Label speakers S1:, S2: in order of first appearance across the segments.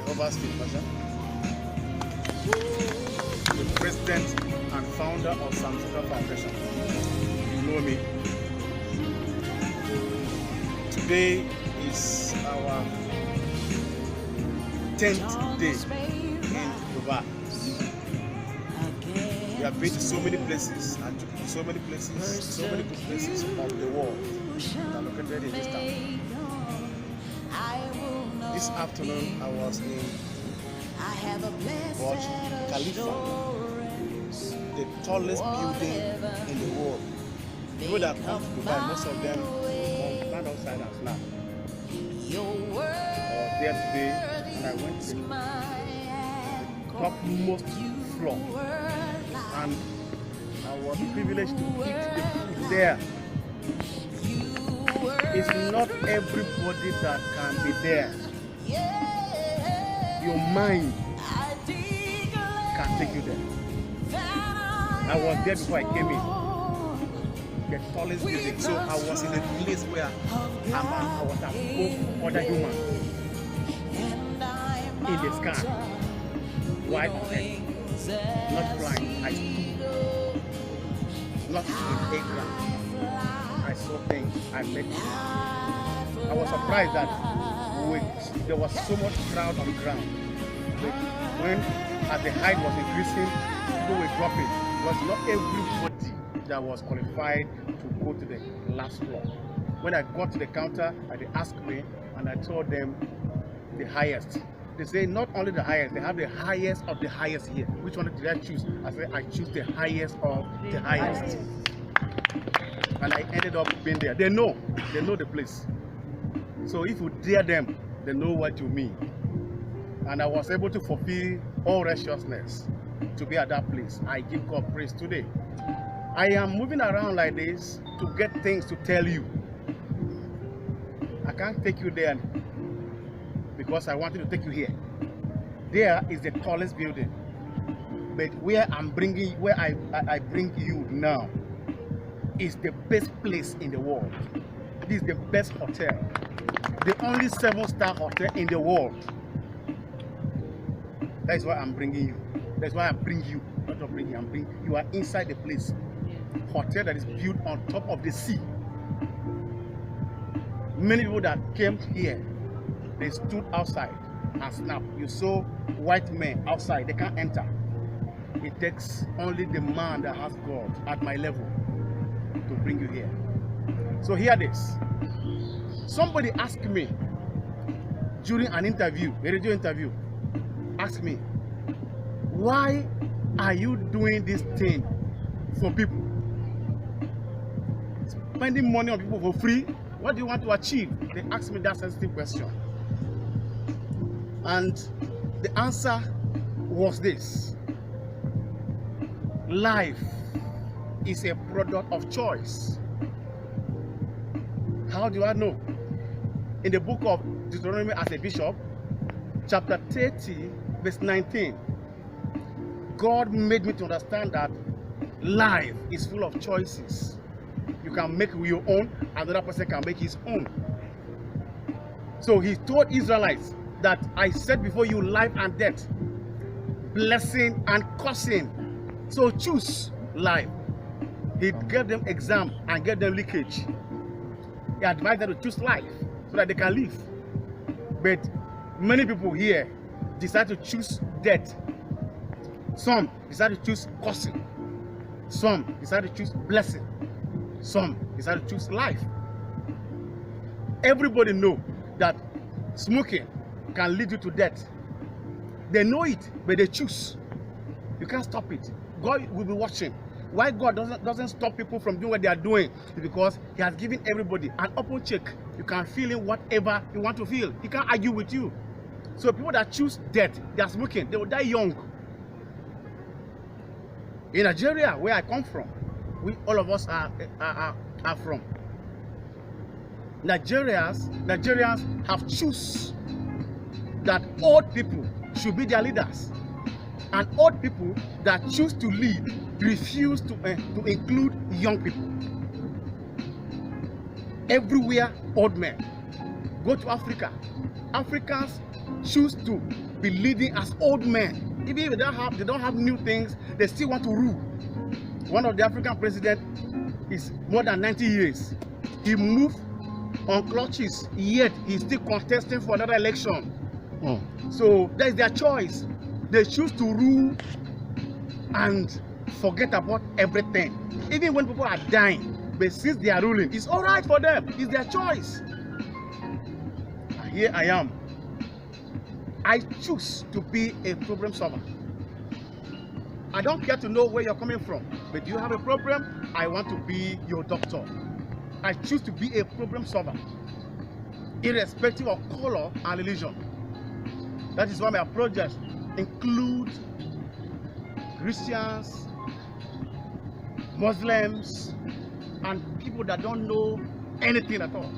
S1: Jehovah's Pasha, the president and founder of Psalm Central Foundation. You know me. Today is our 10th day in Dubai. We have been to so many places and to so many places, so many good places of the world that are located in this town. This afternoon I was in Burj Khalifa, the tallest building in the world. People that come to Dubai, most of them stand outside and snap. I was there today and I went to the topmost floor and I was privileged to eat the food there. It's not everybody that can be there. Your mind can take you there. I was there before I came in. The tallest building. So I was in a place where I was above other humans in the sky. Wide open. Not flying. I stood. Not in the aircraft. I saw things. I met people. I was surprised that there was so much crowd on the ground. When as the height was increasing, people were dropping. It was not everybody that was qualified to go to the last floor. When I got to the counter, they asked me, and I told them the highest. They say not only the highest, they have the highest of the highest here. Which one did I choose? I said I choose the highest of the highest. And I ended up being there. They know the place. So if you dare them, they know what you mean. And I was able to fulfill all righteousness to be at that place. I give God praise today. I am moving around like this to get things to tell you. I can't take you there because I wanted to take you here. There is the tallest building. But where I bring you now is the best place in the world. This is the best hotel. The only 7-star hotel in the world. That's why I'm bringing you. That's why I bring you. Not to bring you, I'm bringing you. You are inside the place. Hotel that is built on top of the sea. Many people that came here, they stood outside and snapped. You saw white men outside, they can't enter. It takes only the man that has God at my level to bring you here. So hear this. Somebody asked me during an interview, a radio interview, asked me, why are you doing this thing for people? Spending money on people for free? What do you want to achieve? They asked me that sensitive question. And the answer was this. Life is a product of choice. How do I know? In the book of Deuteronomy as a bishop, chapter 30, verse 19, God made me to understand that life is full of choices. You can make your own, another person can make his own. So he told Israelites that I set before you life and death, blessing and cursing. So choose life. He gave them exam and gave them leakage. He advised them to choose life so that they can live. But many people here decide to choose death. Some decide to choose cursing. Some decide to choose blessing. Some decide to choose life. Everybody knows that smoking can lead you to death. They know it, but they choose. You can't stop it. God will be watching. Why God doesn't stop people from doing what they are doing is because He has given everybody an open check. You can feel in whatever you want to feel. He can't argue with you. So people that choose death, they are smoking, they will die young. In Nigeria, where I come from, all of us are from. Nigerians have choose that old people should be their leaders. And old people that choose to lead refuse to include young people. Everywhere, old men. Go to Africa. Africans choose to be leading as old men. Even if they don't have new things, they still want to rule. One of the African presidents is more than 90 years. He moved on clutches, yet he's still contesting for another election. So that is their choice. They choose to rule and forget about everything. Even when people are dying, but since they are ruling, it's all right for them. It's their choice. And here I am. I choose to be a problem solver. I don't care to know where you're coming from, but you have a problem, I want to be your doctor. I choose to be a problem solver, irrespective of color and religion. That is why my projects include Christians, Muslims, and people that don't know anything at all.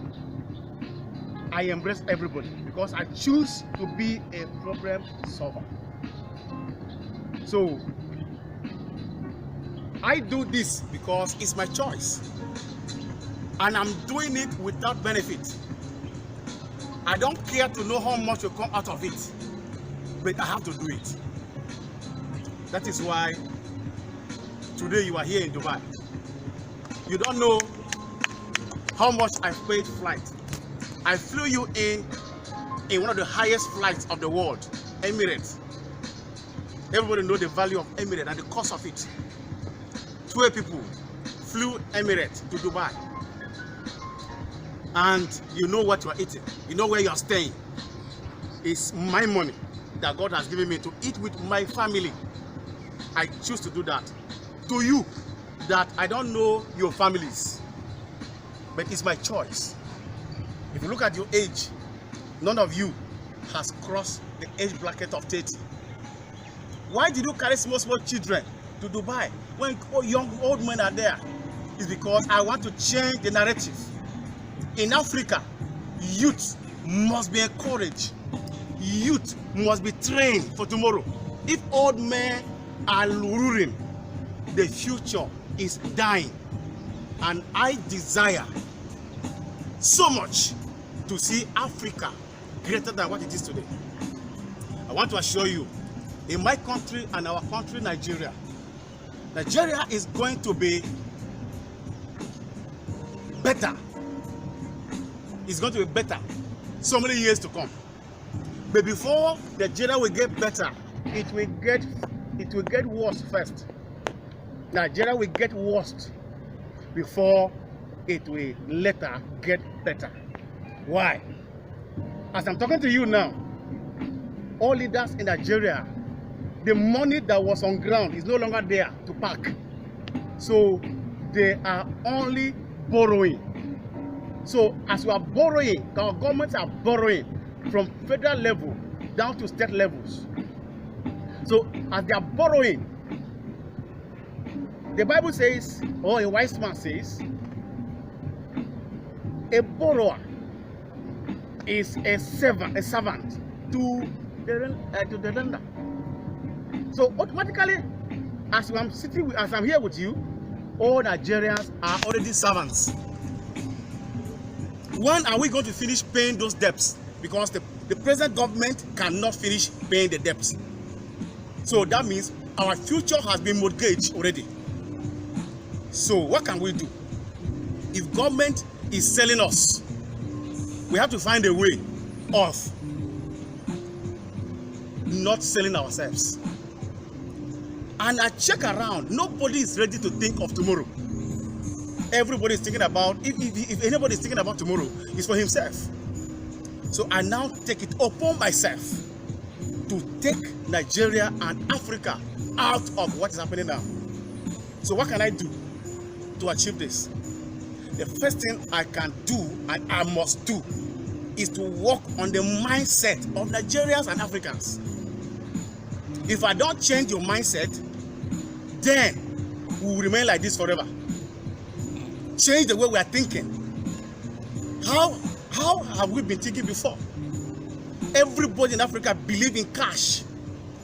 S1: I embrace everybody because I choose to be a problem solver. So I do this because it's my choice, and I'm doing it without benefit. I don't care to know how much will come out of it, but I have to do it. That is why today you are here in Dubai. You don't know how much I paid flight. I flew you in one of the highest flights of the world, Emirates. Everybody knows the value of Emirates and the cost of it. 12 people flew Emirates to Dubai. And you know what you are eating. You know where you are staying. It's my money that God has given me to eat with my family. I choose to do that. To you, that I don't know your families, but it's my choice. If you look at your age, none of you has crossed the age bracket of 30. Why did you carry small children to Dubai when young old men are there? It's because I want to change the narrative. In Africa, youth must be encouraged. Youth must be trained for tomorrow. If old men are ruling, the future is dying. And I desire so much to see Africa greater than what it is today. I want to assure you, in my country and our country, Nigeria is going to be better. It's going to be better so many years to come. But before Nigeria will get better, it will get worse first. Nigeria will get worse before it will later get better. Why? As I'm talking to you now, all leaders in Nigeria, the money that was on ground is no longer there to pack. So they are only borrowing. So as we are borrowing, our governments are borrowing from federal level down to state levels. So as they are borrowing, the Bible says, or a wise man says, a borrower is a servant to the lender. So automatically, as I'm here with you, all Nigerians are already servants. When are we going to finish paying those debts? Because the present government cannot finish paying the debts. So that means our future has been mortgaged already. So what can we do? If government is selling us, we have to find a way of not selling ourselves. And I check around, nobody is ready to think of tomorrow. Everybody is thinking about, if anybody is thinking about tomorrow, it's for himself. So I now take it upon myself to take Nigeria and Africa out of what is happening now. So what can I do to achieve this? The first thing I can do and I must do is to work on the mindset of Nigerians and Africans. If I don't change your mindset, then we will remain like this forever. Change the way we are thinking. How have we been thinking before? Everybody in Africa believes in cash.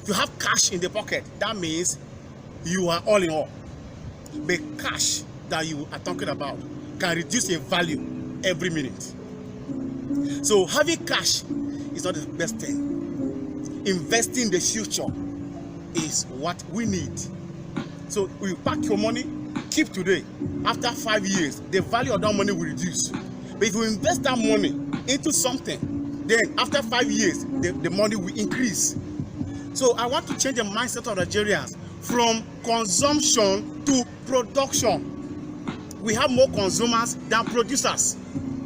S1: If you have cash in the pocket, that means you are all in all. But cash that you are talking about can reduce in value every minute. So having cash is not the best thing. investing in the future is what we need. So you pack your money, keep today. After 5 years, the value of that money will reduce. But if you invest that money into something, then after 5 years, the money will increase. So I want to change the mindset of Nigerians from consumption to production. We have more consumers than producers.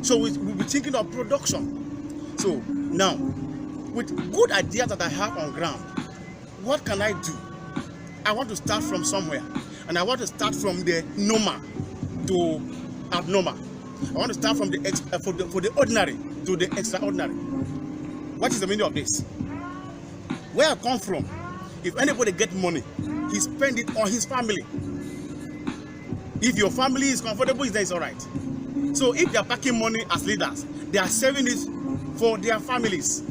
S1: So we'll be thinking of production. So now, with good ideas that I have on ground, what can I do? I want to start from somewhere. And I want to start from the normal to abnormal. I want to start from for the ordinary to the extraordinary. What is the meaning of this? Where I come from, if anybody get money, he spend it on his family. If your family is comfortable, then it's all right. So if they are packing money as leaders, they are saving it for their families.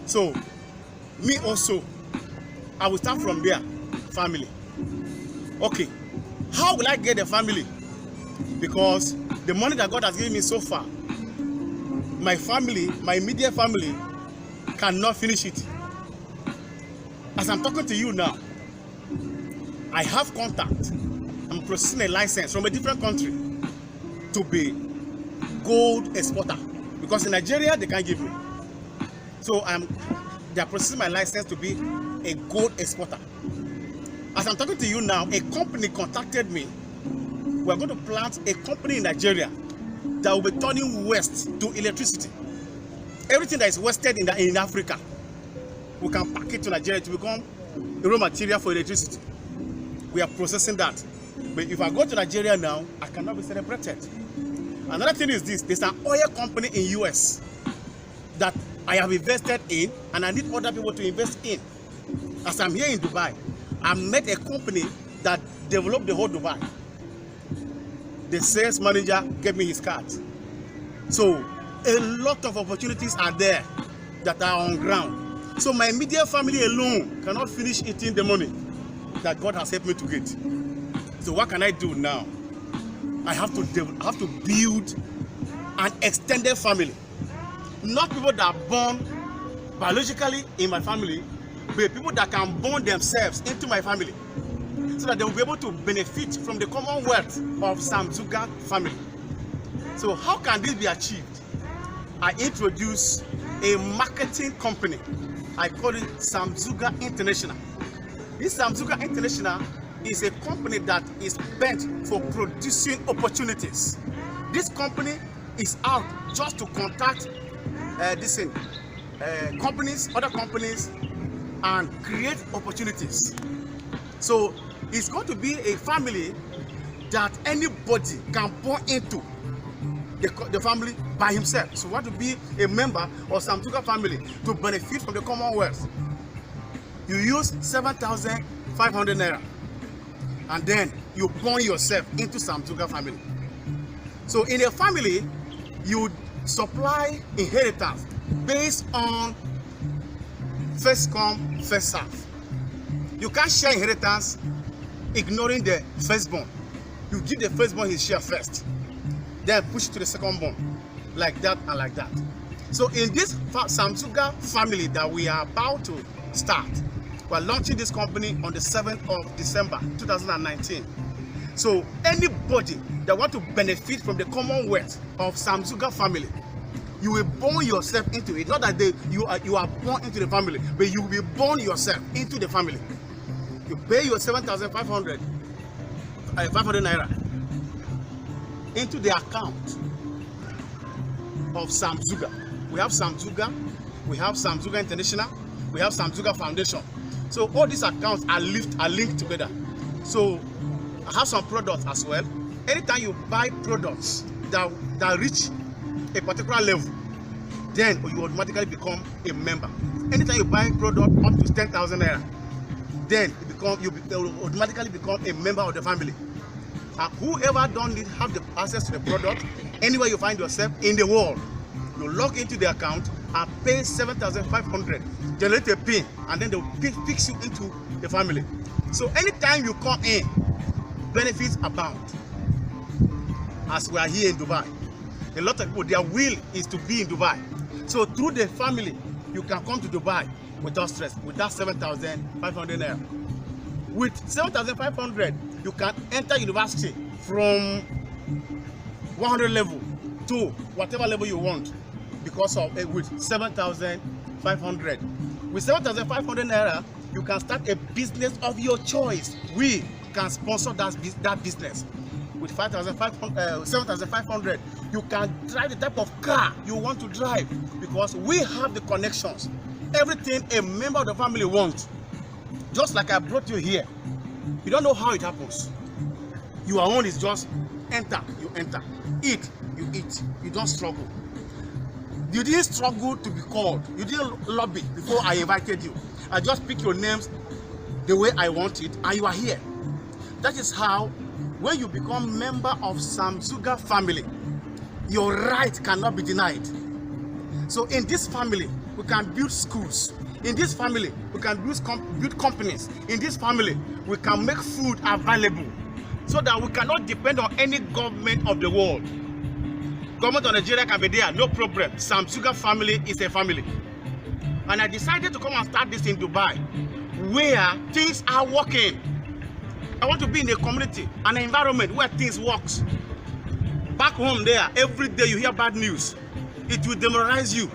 S1: So me also, I will start from there, family. Okay, how will I get a family? Because the money that God has given me so far, my family, my immediate family, cannot finish it. As I'm talking to you now, I have contact. I'm processing a license from a different country to be gold exporter. Because in Nigeria, they can't give me. So they are processing my license to be a gold exporter. As I'm talking to you now, a company contacted me. We're going to plant a company in Nigeria that will be turning waste to electricity. Everything that is wasted in Africa, we can pack it to Nigeria to become a raw material for electricity. We are processing that. But if I go to Nigeria now, I cannot be celebrated. Another thing is this: there's an oil company in US that I have invested in, and I need other people to invest in. As I'm here in Dubai, I met a company that developed the whole Dubai. The sales manager gave me his card. So a lot of opportunities are there that are on ground. So my immediate family alone cannot finish eating the money that God has helped me to get. So what can I do now? I have to build an extended family. Not people that are born biologically in my family, but people that can born themselves into my family, so that they will be able to benefit from the commonwealth of Samzuga family. So how can this be achieved? I introduce a marketing company. I call it Samzuga International. This Samzuga International is a company that is bent for producing opportunities. This company is out just to contact companies, other companies, and create opportunities. So it's going to be a family that anybody can pour into the family by himself. So want to be a member of Samzuga family to benefit from the commonwealth. You use 7,500 naira, and then you pour yourself into Samzuga family. So in a family, you supply inheritance based on first come, first serve. You can't share inheritance ignoring the firstborn. You give the firstborn his share first, then push it to the secondborn, like that and like that. So in this Samzuga family that we are about to start, we're launching this company on the 7th of December 2019. So anybody that want to benefit from the commonwealth of Samzuga family, you will born yourself into it. Not that you are born into the family, but you will be born yourself into the family. You pay your 7,500 naira into the account of Samzuga. We have Samzuga, we have Samzuga International, we have Samzuga Foundation. So all these accounts are linked together. So I have some products as well. Anytime you buy products that reach a particular level, then you automatically become a member. Anytime you buy product up to 10,000 naira, then you automatically become a member of the family. Whoever don't have the access to the product, anywhere you find yourself in the world, you log into the account and pay 7,500, generate a PIN, and then they'll fix you into the family. So anytime you come in, benefits abound. As we are here in Dubai, a lot of people, their will is to be in Dubai. So through the family, you can come to Dubai. without stress, without 7,500 naira. With 7,500, you can enter university from 100 level to whatever level you want because of with 7,500. With 7,500 naira, you can start a business of your choice. We can sponsor that business. With 7,500, you can drive the type of car you want to drive because we have the connections. Everything a member of the family wants. Just like I brought you here. You don't know how it happens. Your own is just enter, you enter. Eat, you eat. You don't struggle. You didn't struggle to be called. You didn't lobby before I invited you. I just pick your names the way I want it, and you are here. That is how, when you become member of Sam Zuga family, your right cannot be denied. So in this family, we can build schools. In this family, we can build companies. In this family, we can make food available so that we cannot depend on any government of the world. Government of Nigeria can be there, no problem. Sam Zuga family is a family. And I decided to come and start this in Dubai, where things are working. I want to be in a community, an environment where things works. Back home there, every day you hear bad news. It will demoralize you.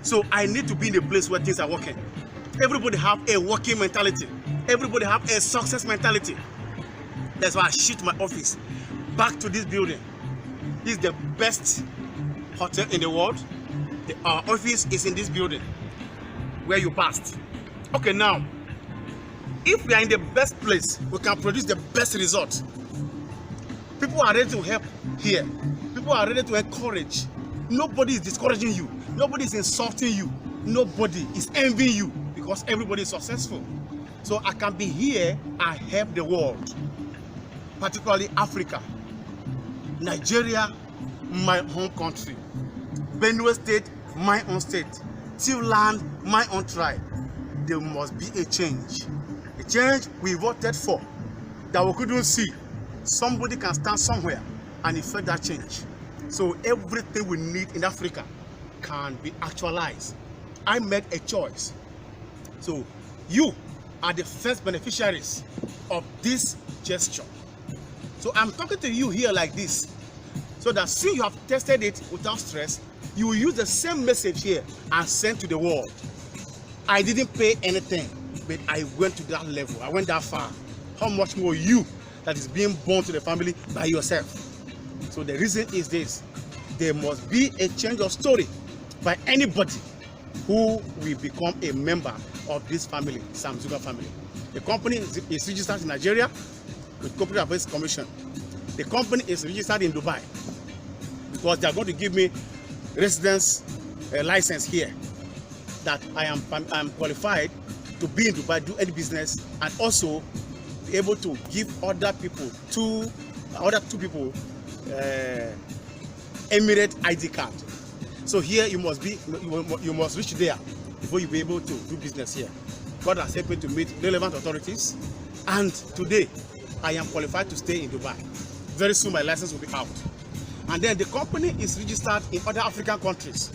S1: So I need to be in a place where things are working. Everybody have a working mentality. Everybody have a success mentality. That's why I shift my office back to this building. This is the best hotel in the world. Our office is in this building where you passed. Okay, now, if we are in the best place, we can produce the best result. People are ready to help here. People are ready to encourage. Nobody is discouraging you. Nobody is insulting you. Nobody is envying you because everybody is successful. So I can be here and help the world, particularly Africa, Nigeria, my home country, Benue State, my own state, Tiwland, my own tribe. There must be a change. A change we voted for that we couldn't see. Somebody can stand somewhere and effect that change. So everything we need in Africa can be actualized. I made a choice. So you are the first beneficiaries of this gesture. So I'm talking to you here like this, so that since you have tested it without stress, you will use the same message here and send to the world. I didn't pay anything, but I went to that level. I went that far. How much more you that is being born to the family by yourself? So the reason is this: there must be a change of story by anybody who will become a member of this family, Sam Zuga family. The company is registered in Nigeria with Corporate Affairs Commission. The company is registered in Dubai because they are going to give me residence license here, that I am qualified to be in Dubai, do any business, and also be able to give other two people Emirate ID card. So here you must reach there before you be able to do business here. God has helped me to meet relevant authorities, and today I am qualified to stay in Dubai. Very soon my license will be out. And then the company is registered in other African countries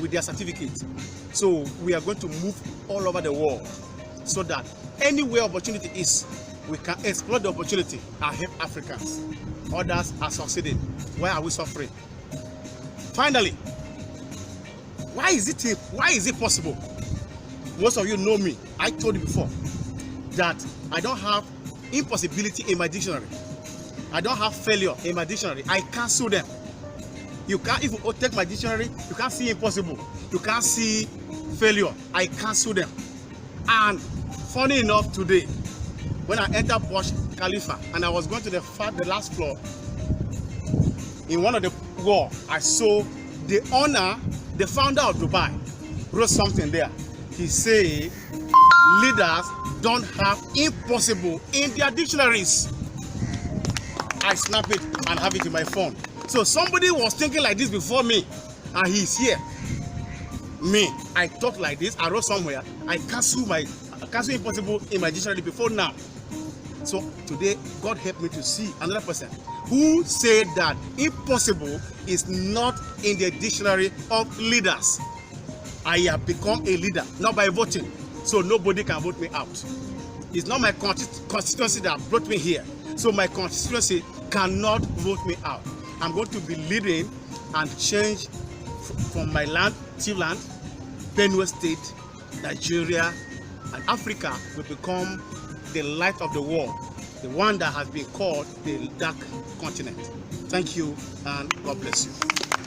S1: with their certificates. So we are going to move all over the world so that anywhere opportunity is, we can explore the opportunity and help Africans. Others are succeeding. Why are we suffering? Finally, why is it possible? Most of you know me. I told you before that I don't have impossibility in my dictionary. I don't have failure in my dictionary. I cancel them. You can't, if you take my dictionary, you can't see impossible. You can't see failure. I cancel them. And funny enough, today, when I entered Burj Khalifa and I was going to the last floor, in one of the wall, I saw the owner, the founder of Dubai, wrote something there. He said, leaders don't have impossible in their dictionaries. I snap it and have it in my phone. So somebody was thinking like this before me, and he's here. Me, I talk like this, I wrote somewhere, I cancel impossible in my dictionary before now. So today, God helped me to see another person who said that impossible is not in the dictionary of leaders. I have become a leader, not by voting. so nobody can vote me out. It's not my constituency that brought me here, so my constituency cannot vote me out. I'm going to be leading and change from my land, Tivland, Benue State, Nigeria, and Africa will become the light of the world, the one that has been called the dark continent. Thank you, and God bless you.